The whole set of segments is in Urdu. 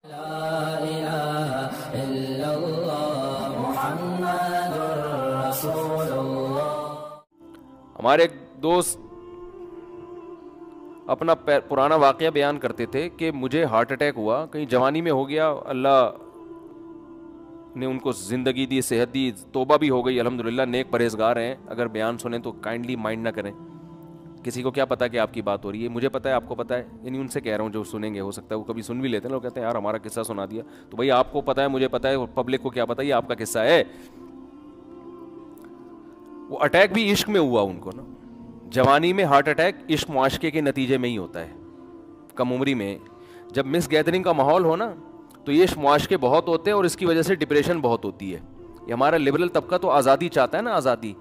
لا الہ الا اللہ محمد رسول اللہ۔ ہمارے ایک دوست اپنا پرانا واقعہ بیان کرتے تھے کہ مجھے ہارٹ اٹیک ہوا، کہیں جوانی میں ہو گیا، اللہ نے ان کو زندگی دی، صحت دی، توبہ بھی ہو گئی الحمدللہ، نیک پرہیزگار ہیں، اگر بیان سنیں تو کائنڈلی مائنڈ نہ کریں، کسی کو کیا پتا کہ آپ کی بات ہو رہی ہے، مجھے پتا ہے، آپ کو پتا ہے، یعنی ان سے کہہ رہا ہوں جو سنیں گے، ہو سکتا ہے وہ کبھی سن بھی لیتے ہیں، لوگ کہتے ہیں یار ہمارا قصہ سنا دیا، تو بھائی آپ کو پتا ہے، مجھے پتا ہے، اور پبلک کو کیا پتا، یہ آپ کا قصہ ہے۔ وہ اٹیک بھی عشق میں ہوا ان کو نا، جوانی میں ہارٹ اٹیک عشق معاشقے کے نتیجے میں ہی ہوتا ہے، کم عمری میں جب مس گیدرنگ کا ماحول ہو نا تو یہ عشق معاشقے بہت ہوتے ہیں، اور اس کی وجہ سے ڈپریشن بہت ہوتی ہے۔ یہ ہمارا لبرل طبقہ تو آزادی چاہتا ہے نا، آزادی،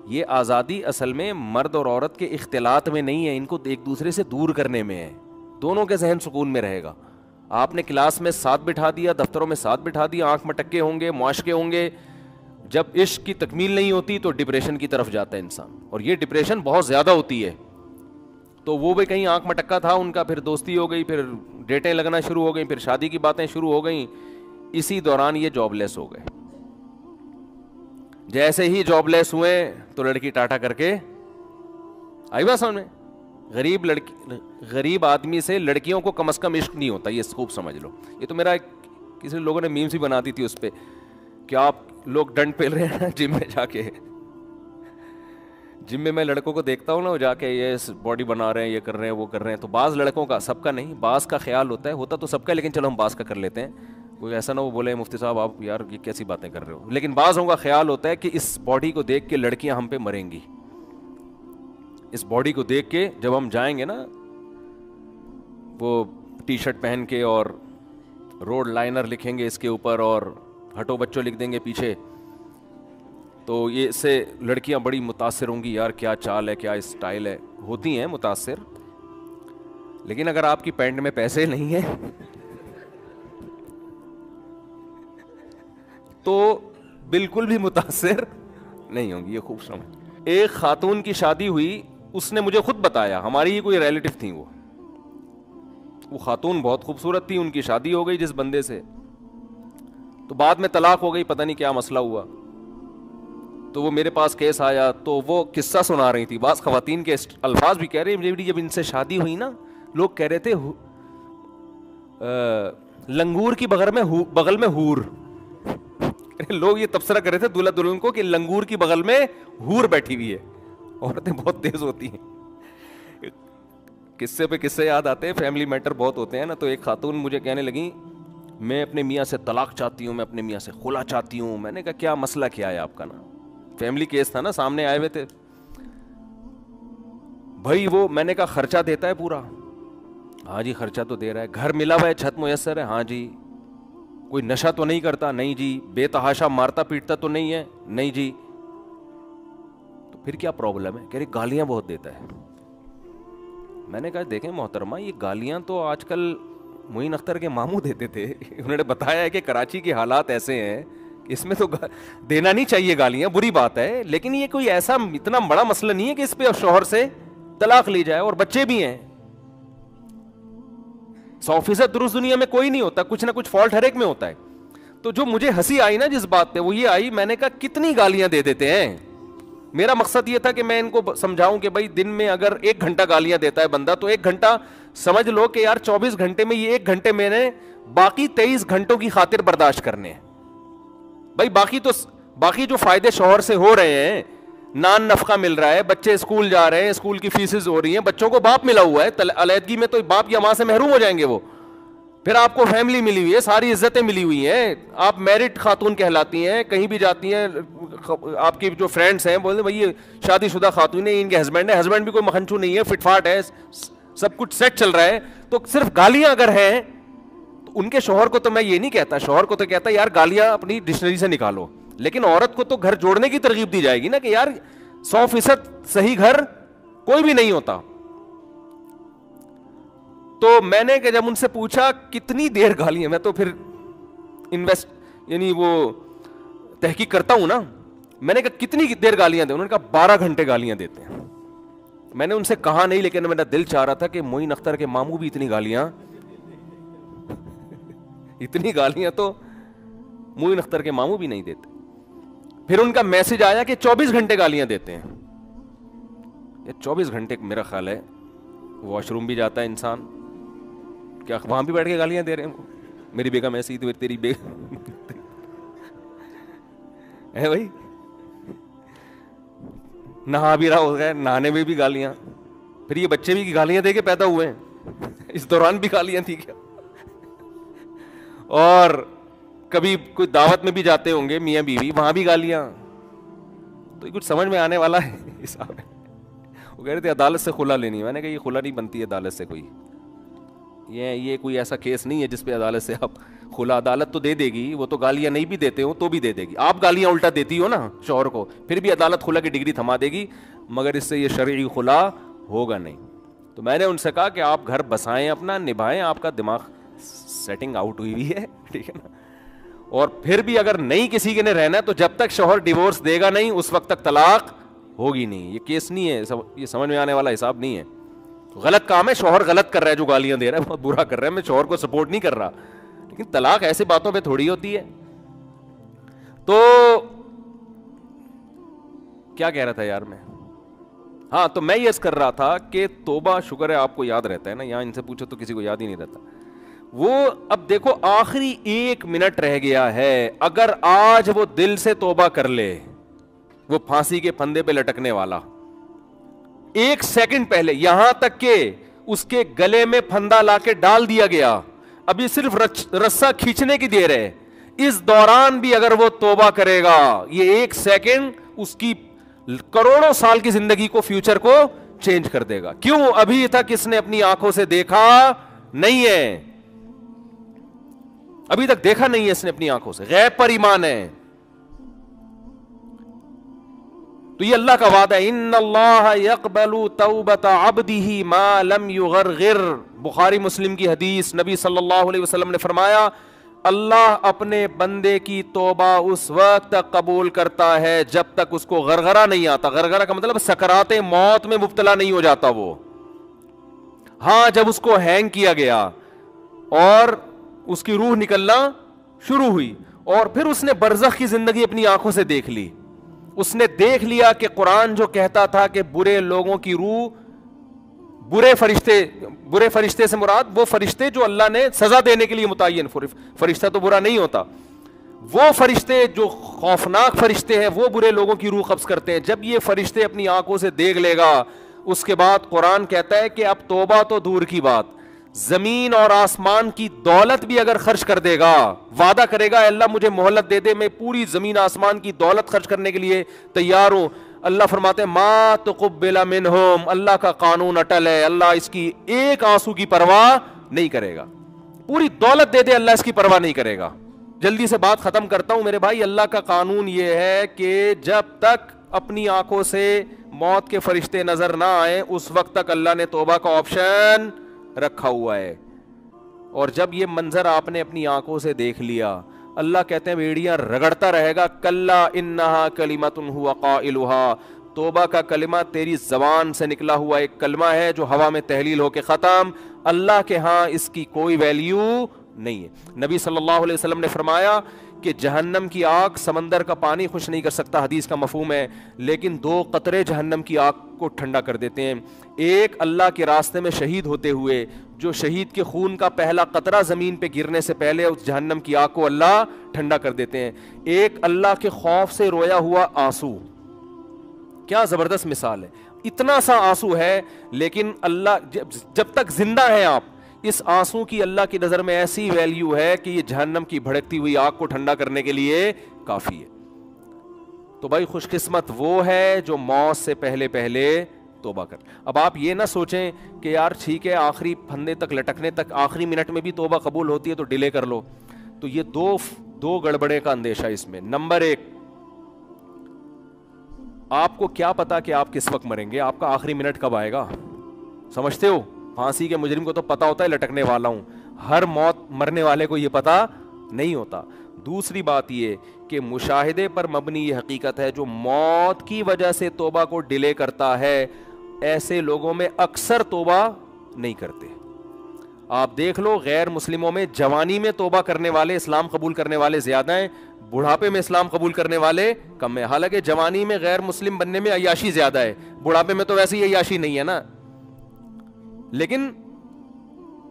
یہ آزادی اصل میں مرد اور عورت کے اختلاط میں نہیں ہے، ان کو ایک دوسرے سے دور کرنے میں ہے، دونوں کے ذہن سکون میں رہے گا۔ آپ نے کلاس میں ساتھ بٹھا دیا، دفتروں میں ساتھ بٹھا دیا، آنکھ مٹکے ہوں گے، معاشقے ہوں گے، جب عشق کی تکمیل نہیں ہوتی تو ڈپریشن کی طرف جاتا ہے انسان، اور یہ ڈپریشن بہت زیادہ ہوتی ہے۔ تو وہ بھی کہیں آنکھ مٹکا تھا ان کا، پھر دوستی ہو گئی، پھر ڈیٹیں لگنا شروع ہو گئیں، پھر شادی کی باتیں شروع ہو گئیں، اسی دوران یہ جاب لیس ہو گئے۔ جیسے ہی جاب لیس ہوئے تو لڑکی ٹاٹا کر کے آئی بات سامنے۔ غریب آدمی سے لڑکیوں کو کم از کم عشق نہیں ہوتا، یہ خوب سمجھ لو۔ یہ تو میرا کسی لوگوں نے میمز بھی بنا دی تھی اس پہ کہ آپ لوگ ڈنڈ پھیل رہے ہیں جم میں جا کے، جم میں میں لڑکوں کو دیکھتا ہوں نا، وہ جا کے یہ باڈی بنا رہے ہیں، یہ کر رہے ہیں، وہ کر رہے ہیں، تو بعض لڑکوں کا، سب کا نہیں، بعض کا خیال ہوتا تو سب کا، لیکن چلو ہم بعض کا کر لیتے ہیں، کوئی ایسا نہ وہ بولے مفتی صاحب آپ یار یہ کیسی باتیں کر رہے ہو، لیکن بعضوں کا خیال ہوتا ہے کہ اس باڈی کو دیکھ کے لڑکیاں ہم پہ مریں گی، اس باڈی کو دیکھ کے جب ہم جائیں گے نا وہ ٹی شرٹ پہن کے اور روڈ لائنر لکھیں گے اس کے اوپر اور ہٹو بچوں لکھ دیں گے پیچھے، تو یہ سے لڑکیاں بڑی متاثر ہوں گی، یار کیا چال ہے، کیا اسٹائل ہے، ہوتی ہیں متاثر، لیکن اگر آپ کی پینٹ میں پیسے نہیں ہیں تو بالکل بھی متاثر نہیں ہوں گی، یہ خوب سمجھ۔ ایک خاتون کی شادی ہوئی، اس نے مجھے خود بتایا، ہماری ہی کوئی ریلیٹو تھی، وہ خاتون بہت خوبصورت تھی، ان کی شادی ہو گئی جس بندے سے، تو بعد میں طلاق ہو گئی، پتہ نہیں کیا مسئلہ ہوا، تو وہ میرے پاس کیس آیا، تو وہ قصہ سنا رہی تھی، بعض خواتین کے الفاظ بھی کہہ رہے ہیں، جب ان سے شادی ہوئی نا، لوگ کہہ رہے تھے لنگور کی بغل میں ہور، لوگ یہ تبصرہ کر رہے تھے دولہا دلہن کو کہ لنگور کی بغل میں ہور بیٹھی ہوئی ہے، عورتیں بہت تیز ہوتی ہیں، قصے پہ قصے یاد آتے ہیں، فیملی میٹر بہت ہوتے ہیں نا، تو ایک خاتون مجھے کہنے لگی میں اپنے میاں سے طلاق چاہتی ہوں، میں اپنے میاں سے خلا چاہتی ہوں، میں نے کہا کیا مسئلہ کیا ہے آپ کا نا، فیملی کیس تھا نا، سامنے آئے ہوئے تھے بھائی، وہ میں نے کہا خرچہ دیتا ہے پورا، ہاں جی خرچہ تو دے رہا ہے، گھر ملا ہوا ہے، چھت میسر ہے، ہاں جی، کوئی نشہ تو نہیں کرتا، نہیں جی، بے تحاشا مارتا پیٹتا تو نہیں ہے، نہیں جی، تو پھر کیا پرابلم ہے، کہہ رہی گالیاں بہت دیتا ہے۔ میں نے کہا دیکھیں محترمہ، یہ گالیاں تو آج کل معین اختر کے ماموں دیتے تھے، انہوں نے بتایا ہے کہ کراچی کے حالات ایسے ہیں، اس میں تو دینا نہیں چاہیے گالیاں، بری بات ہے، لیکن یہ کوئی ایسا اتنا بڑا مسئلہ نہیں ہے کہ اس پہ شوہر سے طلاق لی جائے، اور بچے بھی ہیں، 100% درست دنیا میں کوئی نہیں ہوتا، کچھ نہ کچھ فالٹ ہر ایک میں ہوتا ہے۔ تو جو مجھے ہنسی آئی نا جس بات پہ، وہ یہ آئی، میں نے کہا کتنی گالیاں دے دیتے ہیں، میرا مقصد یہ تھا کہ میں ان کو سمجھاؤں کہ بھائی دن میں اگر 1 گھنٹہ گالیاں دیتا ہے بندہ، تو 1 گھنٹہ سمجھ لو کہ یار 24 گھنٹے میں یہ 1 گھنٹے میں نے باقی 23 گھنٹوں کی خاطر برداشت کرنے ہیں، بھائی باقی جو فائدے شوہر سے ہو رہے ہیں، نان نفقہ مل رہا ہے، بچے اسکول جا رہے ہیں، اسکول کی فیسز ہو رہی ہیں، بچوں کو باپ ملا ہوا ہے، علیحدگی میں تو باپ یا ماں سے محروم ہو جائیں گے وہ، پھر آپ کو فیملی ملی ہوئی ہے، ساری عزتیں ملی ہوئی ہیں، آپ میرٹ خاتون کہلاتی ہیں، کہیں بھی جاتی ہیں، آپ کی جو فرینڈس ہیں بولتے ہیں بھائی یہ شادی شدہ خاتون ہے، ان کے ہسبینڈ ہے، ہسبینڈ بھی کوئی مکھنچو نہیں ہے، فٹ فاٹ ہے، سب کچھ سیٹ چل رہا ہے، تو صرف گالیاں اگر ہیں تو ان کے شوہر کو تو میں یہ نہیں کہتا، شوہر کو تو کہتا یار گالیاں اپنی ڈکشنری سے نکالو، لیکن عورت کو تو گھر جوڑنے کی ترغیب دی جائے گی نا کہ یار 100% صحیح گھر کوئی بھی نہیں ہوتا۔ تو میں نے کہ جب ان سے پوچھا کتنی دیر گالیاں، میں تو پھر یعنی وہ تحقیق کرتا ہوں نا، میں نے کہا کتنی دیر گالیاں دیں، انہوں نے کہا 12 گھنٹے گالیاں دیتے ہیں۔ میں نے ان سے کہا نہیں، لیکن میرا دل چاہ رہا تھا کہ معین اختر کے ماموں بھی اتنی گالیاں اتنی گالیاں تو معین اختر کے ماموں بھی نہیں دیتے. پھر ان کا میسج آیا کہ 24 گھنٹے گالیاں دیتے ہیں. یہ 24 گھنٹے میرا خیال ہے واش روم بھی جاتا ہے انسان, کیا وہاں بھی بیٹھ کے گالیاں دے رہے ہیں. میری بیگم ایسی ہی تو تیری بیگم ہے بھائی, نہا بھی رہا ہوگا, نہانے میں بھی گالیاں. پھر یہ بچے بھی گالیاں دے کے پیدا ہوئے ہیں, اس دوران بھی گالیاں تھی کیا؟ اور کبھی کوئی دعوت میں بھی جاتے ہوں گے میاں بیوی, وہاں بھی گالیاں. تو یہ کچھ سمجھ میں آنے والا ہے حساب ہے. وہ کہہ رہے تھے عدالت سے خلا لینی ہے. میں نے کہا یہ خلا نہیں بنتی ہے عدالت سے, کوئی یہ کوئی ایسا کیس نہیں ہے جس پہ عدالت سے آپ خلا, عدالت تو دے دے گی, وہ تو گالیاں نہیں بھی دیتے ہو تو بھی دے دے گی. آپ گالیاں الٹا دیتی ہو نا شوہر کو, پھر بھی عدالت خلا کی ڈگری تھما دے گی, مگر اس سے یہ شرعی خلا ہوگا نہیں. تو میں نے ان سے کہا کہ آپ گھر بسائیں, اپنا نبھائیں, آپ کا دماغ سیٹنگ آؤٹ ہوئی ہے, ٹھیک ہے نا. اور پھر بھی اگر نہیں کسی کے نے رہنا ہے تو جب تک شوہر ڈیورس دے گا نہیں اس وقت تک طلاق ہوگی نہیں. یہ کیس نہیں ہے, یہ سمجھ میں آنے والا حساب نہیں ہے. غلط کام ہے, شوہر غلط کر رہا ہے جو گالیاں دے رہا ہے, بہت برا کر رہا ہے, میں شوہر کو سپورٹ نہیں کر رہا, لیکن طلاق ایسے باتوں پہ تھوڑی ہوتی ہے. تو کیا کہہ رہا تھا یار میں, ہاں تو میں یہ کر رہا تھا کہ توبہ, شکر ہے آپ کو یاد رہتا ہے نا, یہاں ان سے پوچھو تو کسی کو یاد ہی نہیں رہتا. وہ اب دیکھو آخری 1 منٹ رہ گیا ہے, اگر آج وہ دل سے توبہ کر لے, وہ پھانسی کے پھندے پہ لٹکنے والا 1 سیکنڈ پہلے, یہاں تک کہ اس کے گلے میں پھندا لا کے ڈال دیا گیا, ابھی صرف رسا کھینچنے کی دیر ہے, اس دوران بھی اگر وہ توبہ کرے گا, یہ 1 سیکنڈ اس کی کروڑوں سال کی زندگی کو, فیوچر کو چینج کر دے گا. کیوں؟ ابھی تک اس نے اپنی آنکھوں سے دیکھا نہیں ہے, ابھی تک دیکھا نہیں ہے اس نے اپنی آنکھوں سے, غیب پر ایمان ہے. تو یہ اللہ کا وعدہ ہے, ان اللہ یقبل توبۃ عبدہ ما لم یغرغر. بخاری مسلم کی حدیث, نبی صلی اللہ علیہ وسلم نے فرمایا اللہ اپنے بندے کی توبہ اس وقت تک قبول کرتا ہے جب تک اس کو غرغرہ نہیں آتا. غرغرہ کا مطلب سکرات موت میں مبتلا نہیں ہو جاتا وہ. ہاں جب اس کو ہینگ کیا گیا اور اس کی روح نکلنا شروع ہوئی, اور پھر اس نے برزخ کی زندگی اپنی آنکھوں سے دیکھ لی, اس نے دیکھ لیا کہ قرآن جو کہتا تھا کہ برے لوگوں کی روح, برے فرشتے سے مراد وہ فرشتے جو اللہ نے سزا دینے کے لیے متعین, فرشتہ تو برا نہیں ہوتا, وہ فرشتے جو خوفناک فرشتے ہیں وہ برے لوگوں کی روح قبض کرتے ہیں. جب یہ فرشتے اپنی آنکھوں سے دیکھ لے گا, اس کے بعد قرآن کہتا ہے کہ اب توبہ تو دور کی بات, زمین اور آسمان کی دولت بھی اگر خرچ کر دے گا, وعدہ کرے گا اللہ مجھے مہلت دے دے, میں پوری زمین آسمان کی دولت خرچ کرنے کے لیے تیار ہوں. اللہ فرماتے ہیں ما تقبل منہم, اللہ کا قانون اٹل ہے, اللہ اس کی ایک آنسو کی پرواہ نہیں کرے گا. پوری دولت دے دے اللہ اس کی پرواہ نہیں کرے گا. جلدی سے بات ختم کرتا ہوں میرے بھائی, اللہ کا قانون یہ ہے کہ جب تک اپنی آنکھوں سے موت کے فرشتے نظر نہ آئے اس وقت تک اللہ نے توبہ کا آپشن رکھا ہوا ہے. اور جب یہ منظر آپ نے اپنی آنکھوں سے دیکھ لیا, اللہ کہتے ہیں بیڑیاں رگڑتا رہے گا, کلا انہا کلمۃ ہوا قائلھا, توبہ کا کلمہ تیری زبان سے نکلا ہوا ایک کلمہ ہے جو ہوا میں تحلیل ہو کے ختم, اللہ کے ہاں اس کی کوئی ویلیو نہیں ہے. نبی صلی اللہ علیہ وسلم نے فرمایا کہ جہنم کی آگ سمندر کا پانی خوش نہیں کر سکتا, حدیث کا مفہوم ہے, لیکن 2 قطرے جہنم کی آگ کو ٹھنڈا کر دیتے ہیں. ایک اللہ کے راستے میں شہید ہوتے ہوئے, جو شہید کے خون کا پہلا قطرہ زمین پہ گرنے سے پہلے اس جہنم کی آگ کو اللہ ٹھنڈا کر دیتے ہیں. ایک اللہ کے خوف سے رویا ہوا آنسو, کیا زبردست مثال ہے, اتنا سا آنسو ہے لیکن اللہ جب تک زندہ ہیں آپ, اس آنسو کی اللہ کی نظر میں ایسی ویلیو ہے کہ یہ جہنم کی بھڑکتی ہوئی آگ کو ٹھنڈا کرنے کے لیے کافی ہے. تو بھائی خوش قسمت وہ ہے جو موت سے پہلے توبہ کر. اب آپ یہ نہ سوچیں کہ یار ٹھیک ہے آخری پھندے تک لٹکنے تک آخری منٹ میں بھی توبہ قبول ہوتی ہے تو ڈیلے کر لو. تو یہ دو گڑبڑے کا اندیشہ اس میں. نمبر 1, آپ کو کیا پتا کہ آپ کس وقت مریں گے, آپ کا آخری منٹ کب آئے گا, سمجھتے ہو؟ پھانسی کے مجرم کو تو پتا ہوتا ہے لٹکنے والا ہوں, ہر موت مرنے والے کو یہ پتا نہیں ہوتا. دوسری بات یہ کہ مشاہدے پر مبنی یہ حقیقت ہے, جو موت کی وجہ سے توبہ کو ڈیلے کرتا ہے ایسے لوگوں میں اکثر توبہ نہیں کرتے. آپ دیکھ لو غیر مسلموں میں جوانی میں توبہ کرنے والے اسلام قبول کرنے والے زیادہ ہیں, بڑھاپے میں اسلام قبول کرنے والے کم ہیں. حالانکہ جوانی میں غیر مسلم بننے میں عیاشی زیادہ ہے, بڑھاپے میں تو ویسے ہی عیاشی نہیں ہے نا, لیکن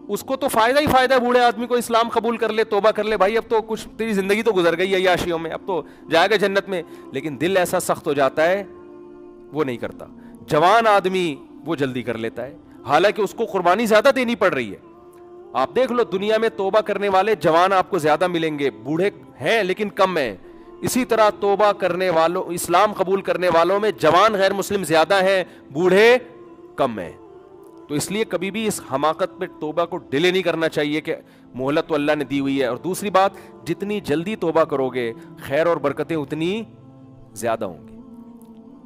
اس کو تو فائدہ ہی فائدہ ہے بوڑھے آدمی کو, اسلام قبول کر لے, توبہ کر لے, بھائی اب تو کچھ تیری زندگی تو گزر گئی عیاشیوں میں, اب تو جائے گا جنت میں. لیکن دل ایسا سخت ہو جاتا ہے وہ نہیں کرتا. جوان آدمی وہ جلدی کر لیتا ہے, حالانکہ اس کو قربانی زیادہ دینی پڑ رہی ہے. آپ دیکھ لو دنیا میں توبہ کرنے والے جوان آپ کو زیادہ ملیں گے, بوڑھے ہیں لیکن کم ہیں. اسی طرح توبہ کرنے والوں, اسلام قبول کرنے والوں میں جوان غیر مسلم زیادہ ہیں, بوڑھے کم ہیں. تو اس لیے کبھی بھی اس حماقت پہ توبہ کو ڈیلے نہیں کرنا چاہیے کہ مہلت تو اللہ نے دی ہوئی ہے. اور دوسری بات, جتنی جلدی توبہ کرو گے خیر اور برکتیں اتنی زیادہ ہوں گی,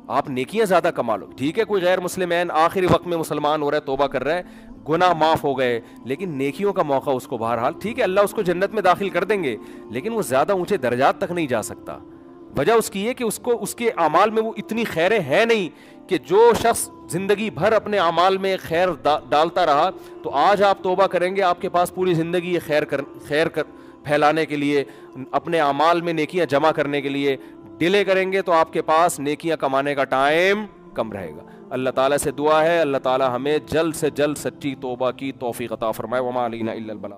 آپ نیکیاں زیادہ کما لو. ٹھیک ہے کوئی غیر مسلم آخری وقت میں مسلمان ہو رہا ہے, توبہ کر رہا ہے, گناہ معاف ہو گئے, لیکن نیکیوں کا موقع اس کو بہرحال, ٹھیک ہے اللہ اس کو جنت میں داخل کر دیں گے, لیکن وہ زیادہ اونچے درجات تک نہیں جا سکتا. وجہ اس کی یہ کہ اس کے اعمال میں وہ اتنی خیریں ہیں نہیں کہ جو شخص زندگی بھر اپنے اعمال میں خیر ڈالتا رہا, تو آج آپ توبہ کریں گے, آپ کے پاس پوری زندگی خیر پھیلانے کے لیے, اپنے اعمال میں نیکیاں جمع کرنے کے لیے ڈیلے کریں گے تو آپ کے پاس نیکیاں کمانے کا ٹائم کم رہے گا. اللہ تعالیٰ سے دعا ہے اللہ تعالیٰ ہمیں جلد سے جلد سچی توبہ کی توفیق عطا فرمائے. وما علینا الا البلاغ.